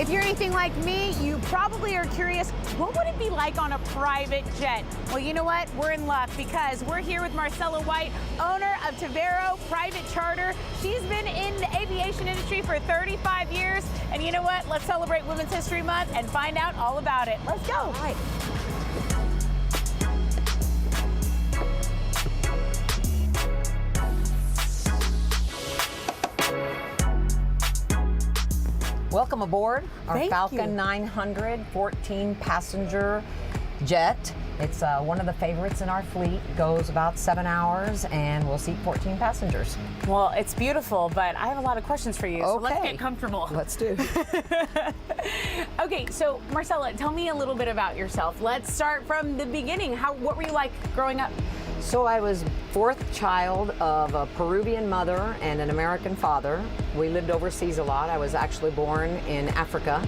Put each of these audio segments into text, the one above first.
If you're anything like me, you probably are curious, what would it be like on a private jet? Well, you know what? We're in luck because we're here with Marcela White, owner of Tavaero Private Charter. She's been in the aviation industry for 35 years. And you know what? Let's celebrate Women's History Month and find out all about it. Let's go. All right. Welcome aboard our Thank Falcon you. 900 14-passenger jet. It's one of the favorites in our fleet. Goes about 7 hours and will seat 14 passengers. Well, it's beautiful, but I have a lot of questions for you, so let's Okay. get comfortable. Let's do. Okay, so Marcela, tell me a little bit about yourself. Let's start from the beginning. What were you like growing up? So I was fourth child of a Peruvian mother and an American father. We lived overseas a lot. I was actually born in Africa,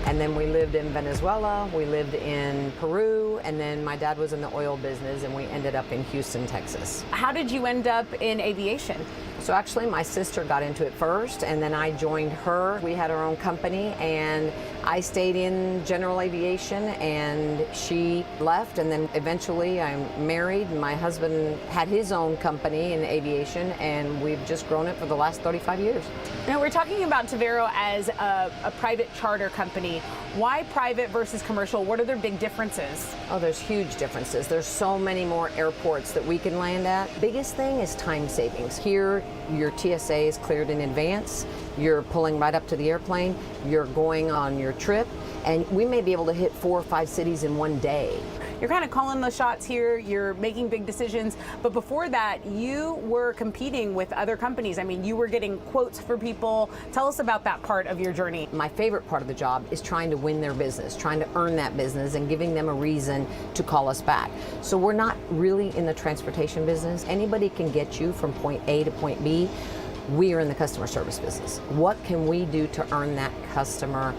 and then we lived in Venezuela, we lived in Peru, and then my dad was in the oil business, and we ended up in Houston, Texas. How did you end up in aviation? So actually my sister got into it first, and then I joined her. We had our own company, and I stayed in general aviation, and she left, and then eventually I'm married, and my husband had his own company in aviation, and we've just grown it for the last 35 years. Now, we're talking about Tavaero as a private charter company. Why private versus commercial? What are their big differences? Oh, there's huge differences. There's so many more airports that we can land at. Biggest thing is time savings. Here, your TSA is cleared in advance. You're pulling right up to the airplane. You're going on your trip, and we may be able to hit 4 or 5 cities in one day. You're kind of calling the shots here, you're making big decisions, but before that, you were competing with other companies. I mean, you were getting quotes for people. Tell us about that part of your journey. My favorite part of the job is trying to win their business, trying to earn that business and giving them a reason to call us back. So we're not really in the transportation business. Anybody can get you from point A to point B. We are in the customer service business. What can we do to earn that customer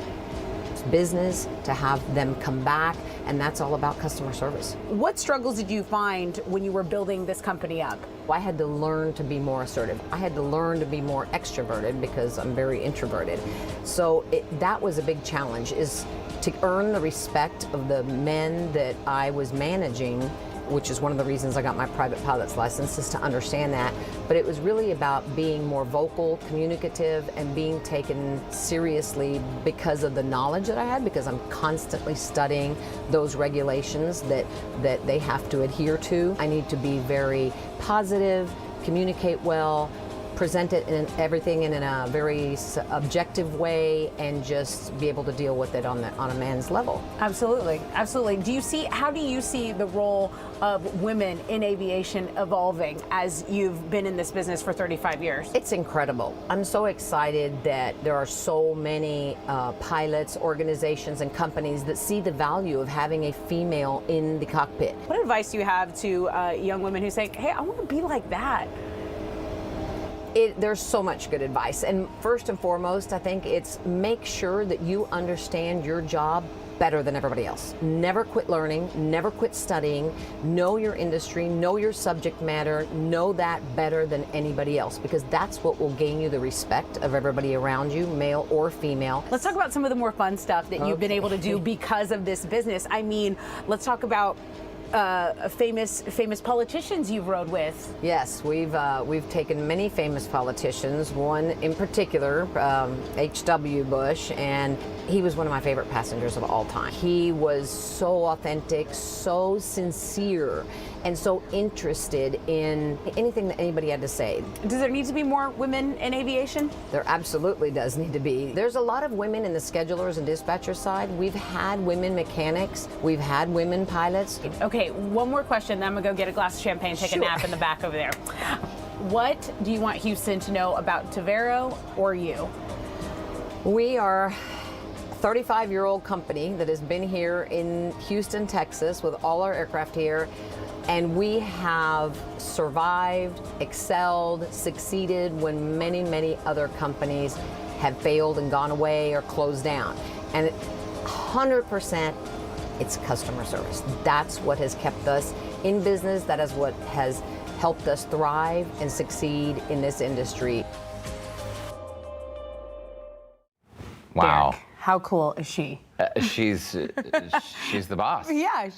business, to have them come back? And that's all about customer service. What struggles did you find when you were building this company up? I had to learn to be more assertive. I had to learn to be more extroverted because I'm very introverted. So that was a big challenge, is to earn the respect of the men that I was managing, which is one of the reasons I got my private pilot's license, is to understand that. But it was really about being more vocal, communicative, and being taken seriously because of the knowledge that I had, because I'm constantly studying those regulations that they have to adhere to. I need to be very positive, communicate well, present it in everything in a very objective way, and just be able to deal with it on a man's level. Absolutely, absolutely. How do you see the role of women in aviation evolving as you've been in this business for 35 years? It's incredible. I'm so excited that there are so many pilots, organizations, and companies that see the value of having a female in the cockpit. What advice do you have to young women who say, hey, I want to be like that? There's so much good advice, and first and foremost, I think it's make sure that you understand your job better than everybody else. Never quit learning, never quit studying, know your industry, know your subject matter, know that better than anybody else, because that's what will gain you the respect of everybody around you, male or female. Let's talk about some of the more fun stuff that you've been able to do because of this business. I mean, let's talk about famous politicians you've rode with. Yes, we've taken many famous politicians, one in particular, H.W. Bush, and he was one of my favorite passengers of all time. He was so authentic, so sincere, and so interested in anything that anybody had to say. Does there need to be more women in aviation? There absolutely does need to be. There's a lot of women in the schedulers and dispatcher side. We've had women mechanics, we've had women pilots. Okay, one more question, then I'm gonna go get a glass of champagne, take a nap in the back over there. What do you want Houston to know about Tavaero or you? We are a 35-year-old company that has been here in Houston, Texas, with all our aircraft here. And we have survived, excelled, succeeded when many, many other companies have failed and gone away or closed down. And 100%, it's customer service. That's what has kept us in business. That is what has helped us thrive and succeed in this industry. Wow. Derek, How cool is she? She's the boss. Yeah,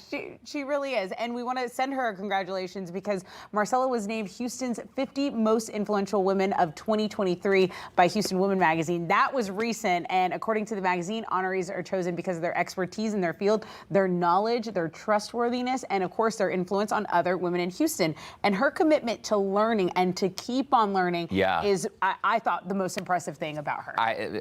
she really is. And we want to send her congratulations because Marcela was named Houston's 50 most influential women of 2023 by Houston Women magazine. That was recent. And according to the magazine, honorees are chosen because of their expertise in their field, their knowledge, their trustworthiness, and of course, their influence on other women in Houston. And her commitment to learning and to keep on learning is, I thought, the most impressive thing about her.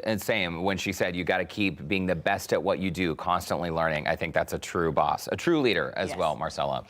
And same, when she said you got to keep being the best at what you do, constantly learning. I think that's a true boss, a true leader as well, Marcela.